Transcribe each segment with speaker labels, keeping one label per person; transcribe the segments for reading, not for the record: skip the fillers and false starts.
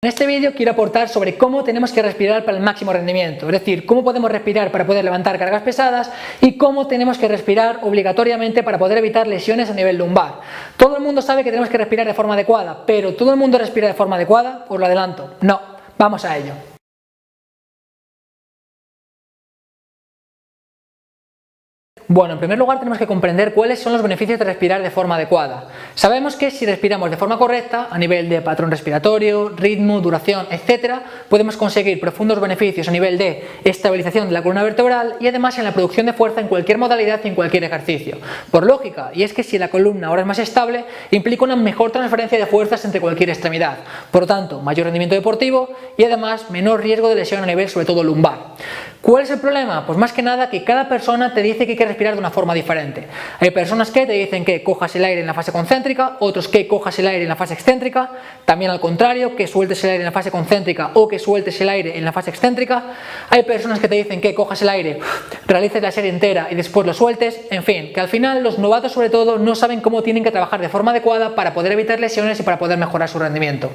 Speaker 1: En este vídeo quiero aportar sobre cómo tenemos que respirar para el máximo rendimiento, es decir, cómo podemos respirar para poder levantar cargas pesadas y cómo tenemos que respirar obligatoriamente para poder evitar lesiones a nivel lumbar. Todo el mundo sabe que tenemos que respirar de forma adecuada, pero ¿todo el mundo respira de forma adecuada? Os lo adelanto, no. Vamos a ello. Bueno, en primer lugar tenemos que comprender cuáles son los beneficios de respirar de forma adecuada. Sabemos que si respiramos de forma correcta, a nivel de patrón respiratorio, ritmo, duración, etc., podemos conseguir profundos beneficios a nivel de estabilización de la columna vertebral y además en la producción de fuerza en cualquier modalidad y en cualquier ejercicio. Por lógica, y es que si la columna ahora es más estable, implica una mejor transferencia de fuerzas entre cualquier extremidad. Por lo tanto, mayor rendimiento deportivo y además menor riesgo de lesión a nivel sobre todo lumbar. ¿Cuál es el problema? Pues más que nada que cada persona te dice que hay que respirar de una forma diferente. Hay personas que te dicen que cojas el aire en la fase concéntrica, otros que cojas el aire en la fase excéntrica, también al contrario, que sueltes el aire en la fase concéntrica o que sueltes el aire en la fase excéntrica. Hay personas que te dicen que cojas el aire, realices la serie entera y después lo sueltes. En fin, que al final los novatos sobre todo no saben cómo tienen que trabajar de forma adecuada para poder evitar lesiones y para poder mejorar su rendimiento.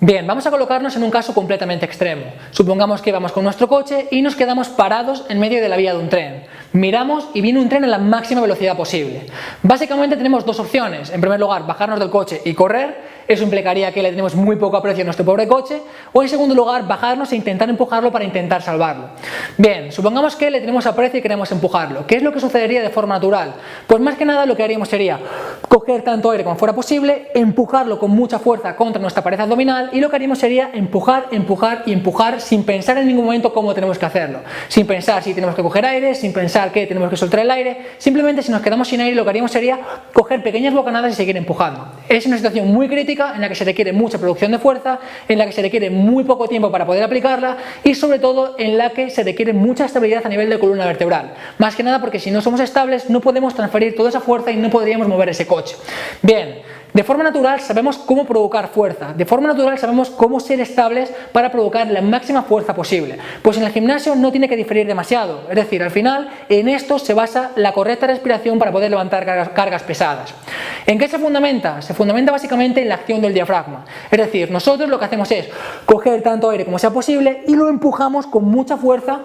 Speaker 1: Bien, vamos a colocarnos en un caso completamente extremo. Supongamos que vamos con nuestro coche y nos quedamos parados en medio de la vía de un tren. Miramos y viene un tren a la máxima velocidad posible. Básicamente tenemos dos opciones. En primer lugar, bajarnos del coche y correr. Eso implicaría que le tenemos muy poco aprecio a nuestro pobre coche. O en segundo lugar, bajarnos e intentar empujarlo para intentar salvarlo. Bien, supongamos que le tenemos aprecio y queremos empujarlo. ¿Qué es lo que sucedería de forma natural? Pues más que nada lo que haríamos sería coger tanto aire como fuera posible, empujarlo con mucha fuerza contra nuestra pared abdominal y lo que haríamos sería empujar, empujar y empujar sin pensar en ningún momento cómo tenemos que hacerlo. Sin pensar si tenemos que coger aire, sin pensar que tenemos que soltar el aire. Simplemente si nos quedamos sin aire lo que haríamos sería coger pequeñas bocanadas y seguir empujando. Es una situación muy crítica en la que se requiere mucha producción de fuerza, en la que se requiere muy poco tiempo para poder aplicarla y sobre todo en la que se requiere mucha estabilidad a nivel de columna vertebral. Más que nada porque si no somos estables no podemos transferir toda esa fuerza y no podríamos mover ese coche. Bien, de forma natural sabemos cómo provocar fuerza, de forma natural sabemos cómo ser estables para provocar la máxima fuerza posible. Pues en el gimnasio no tiene que diferir demasiado, es decir, al final en esto se basa la correcta respiración para poder levantar cargas pesadas. ¿En qué se fundamenta? Se fundamenta básicamente en la acción del diafragma, es decir, nosotros lo que hacemos es coger tanto aire como sea posible y lo empujamos con mucha fuerza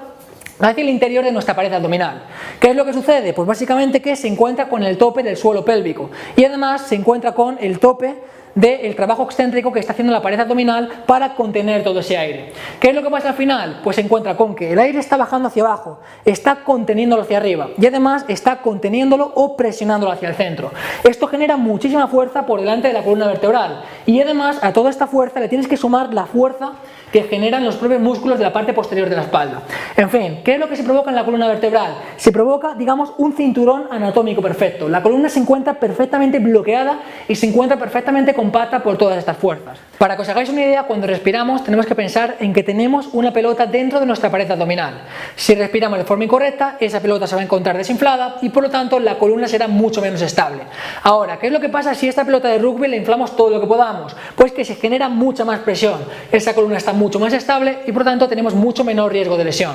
Speaker 1: hacia el interior de nuestra pared abdominal. ¿Qué es lo que sucede? Pues básicamente que se encuentra con el tope del suelo pélvico y además se encuentra con el tope del trabajo excéntrico que está haciendo la pared abdominal para contener todo ese aire. ¿Qué es lo que pasa al final? Pues se encuentra con que el aire está bajando hacia abajo, está conteniéndolo hacia arriba y además está conteniéndolo o presionándolo hacia el centro. Esto genera muchísima fuerza por delante de la columna vertebral y además a toda esta fuerza le tienes que sumar la fuerza que generan los propios músculos de la parte posterior de la espalda. En fin, ¿qué es lo que se provoca en la columna vertebral? Se provoca, digamos, un cinturón anatómico perfecto. La columna se encuentra perfectamente bloqueada y se encuentra perfectamente compacta por todas estas fuerzas. Para que os hagáis una idea, cuando respiramos tenemos que pensar en que tenemos una pelota dentro de nuestra pared abdominal. Si respiramos de forma incorrecta, esa pelota se va a encontrar desinflada y por lo tanto la columna será mucho menos estable. Ahora, ¿qué es lo que pasa si esta pelota de rugby le inflamos todo lo que podamos? Pues que se genera mucha más presión. Esa columna está mucho más estable y por lo tanto tenemos mucho menor riesgo de lesión.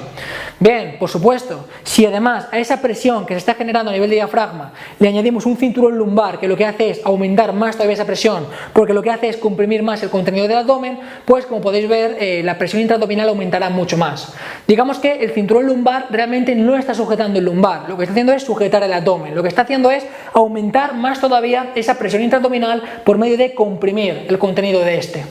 Speaker 1: Bien, por supuesto, si además a esa presión que se está generando a nivel de diafragma le añadimos un cinturón lumbar que lo que hace es aumentar más todavía esa presión porque lo que hace es comprimir más el contenido del abdomen, pues como podéis ver la presión intraabdominal aumentará mucho más. Digamos que el cinturón lumbar realmente no está sujetando el lumbar, lo que está haciendo es sujetar el abdomen, lo que está haciendo es aumentar más todavía esa presión intraabdominal por medio de comprimir el contenido de este.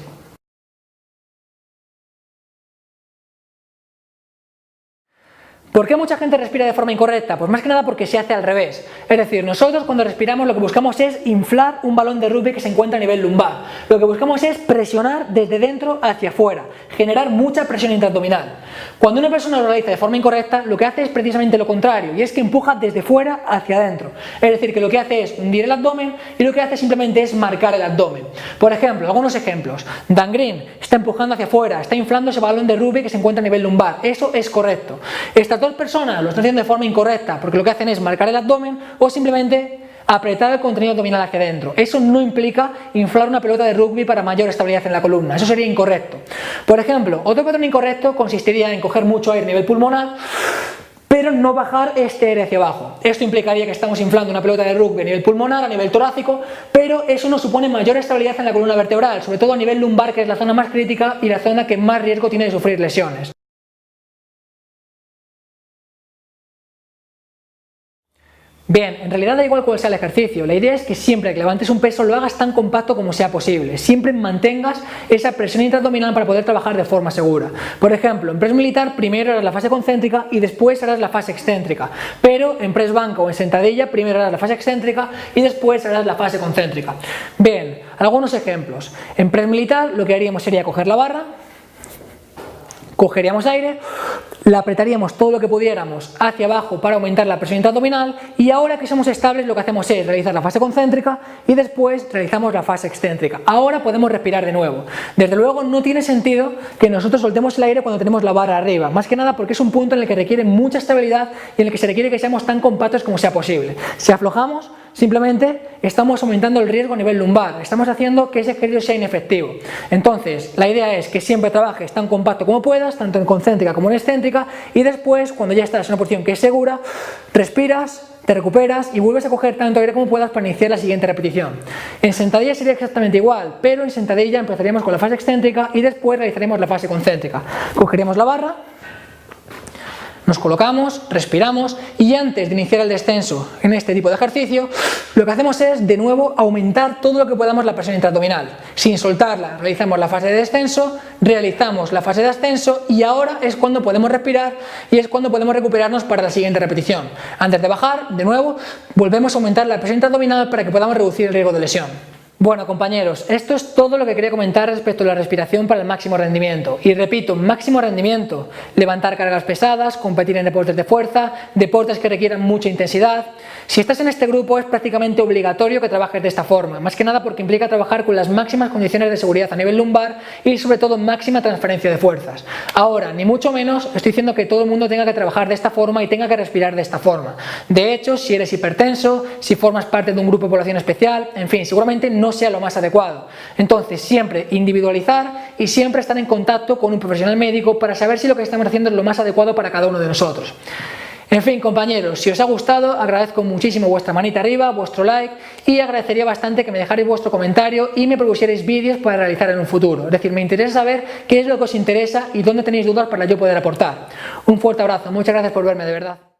Speaker 1: ¿Por qué mucha gente respira de forma incorrecta? Pues más que nada porque se hace al revés. Es decir, nosotros cuando respiramos lo que buscamos es inflar un balón de rugby que se encuentra a nivel lumbar. Lo que buscamos es presionar desde dentro hacia afuera, generar mucha presión intraabdominal. Cuando una persona lo realiza de forma incorrecta, lo que hace es precisamente lo contrario, y es que empuja desde fuera hacia adentro. Es decir, que lo que hace es hundir el abdomen y lo que hace simplemente es marcar el abdomen. Por ejemplo, algunos ejemplos. Dan Green está empujando hacia afuera, está inflando ese balón de rugby que se encuentra a nivel lumbar. Eso es correcto. Estas dos personas lo están haciendo de forma incorrecta porque lo que hacen es marcar el abdomen o simplemente apretar el contenido abdominal hacia adentro. Eso no implica inflar una pelota de rugby para mayor estabilidad en la columna, eso sería incorrecto. Por ejemplo, otro patrón incorrecto consistiría en coger mucho aire a nivel pulmonar, pero pero no bajar este aire hacia abajo. Esto implicaría que estamos inflando una pelota de rugby a nivel pulmonar, a nivel torácico, pero eso nos supone mayor estabilidad en la columna vertebral, sobre todo a nivel lumbar, que es la zona más crítica y la zona que más riesgo tiene de sufrir lesiones. Bien, en realidad da igual cuál sea el ejercicio, la idea es que siempre que levantes un peso lo hagas tan compacto como sea posible, siempre mantengas esa presión intraabdominal para poder trabajar de forma segura. Por ejemplo, en press militar primero harás la fase concéntrica y después harás la fase excéntrica, pero en press banca o en sentadilla primero harás la fase excéntrica y después harás la fase concéntrica. Bien, algunos ejemplos. En press militar lo que haríamos sería coger la barra, cogeríamos aire, la apretaríamos todo lo que pudiéramos hacia abajo para aumentar la presión intraabdominal y ahora que somos estables lo que hacemos es realizar la fase concéntrica y después realizamos la fase excéntrica. Ahora podemos respirar de nuevo. Desde luego no tiene sentido que nosotros soltemos el aire cuando tenemos la barra arriba, más que nada porque es un punto en el que requiere mucha estabilidad y en el que se requiere que seamos tan compactos como sea posible. Si aflojamos, simplemente estamos aumentando el riesgo a nivel lumbar, estamos haciendo que ese ejercicio sea inefectivo. Entonces, la idea es que siempre trabajes tan compacto como puedas, tanto en concéntrica como en excéntrica, y después, cuando ya estás en una posición que es segura, respiras, te recuperas y vuelves a coger tanto aire como puedas para iniciar la siguiente repetición. En sentadilla sería exactamente igual, pero en sentadilla empezaríamos con la fase excéntrica y después realizaremos la fase concéntrica. Cogeríamos la barra, nos colocamos, respiramos y antes de iniciar el descenso en este tipo de ejercicio, lo que hacemos es de nuevo aumentar todo lo que podamos la presión intraabdominal. Sin soltarla, realizamos la fase de descenso, realizamos la fase de ascenso y ahora es cuando podemos respirar y es cuando podemos recuperarnos para la siguiente repetición. Antes de bajar, de nuevo, volvemos a aumentar la presión intraabdominal para que podamos reducir el riesgo de lesión. Bueno, compañeros, esto es todo lo que quería comentar respecto a la respiración para el máximo rendimiento. Y repito, máximo rendimiento, levantar cargas pesadas, competir en deportes de fuerza, deportes que requieran mucha intensidad. Si estás en este grupo es prácticamente obligatorio que trabajes de esta forma, más que nada porque implica trabajar con las máximas condiciones de seguridad a nivel lumbar y sobre todo máxima transferencia de fuerzas. Ahora, ni mucho menos estoy diciendo que todo el mundo tenga que trabajar de esta forma y tenga que respirar de esta forma. De hecho, si eres hipertenso, si formas parte de un grupo de población especial, en fin, seguramente no sea lo más adecuado. Entonces, siempre individualizar y siempre estar en contacto con un profesional médico para saber si lo que estamos haciendo es lo más adecuado para cada uno de nosotros. En fin, compañeros, si os ha gustado, agradezco muchísimo vuestra manita arriba, vuestro like y agradecería bastante que me dejarais vuestro comentario y me propusierais vídeos para realizar en un futuro. Es decir, me interesa saber qué es lo que os interesa y dónde tenéis dudas para yo poder aportar. Un fuerte abrazo, muchas gracias por verme, de verdad.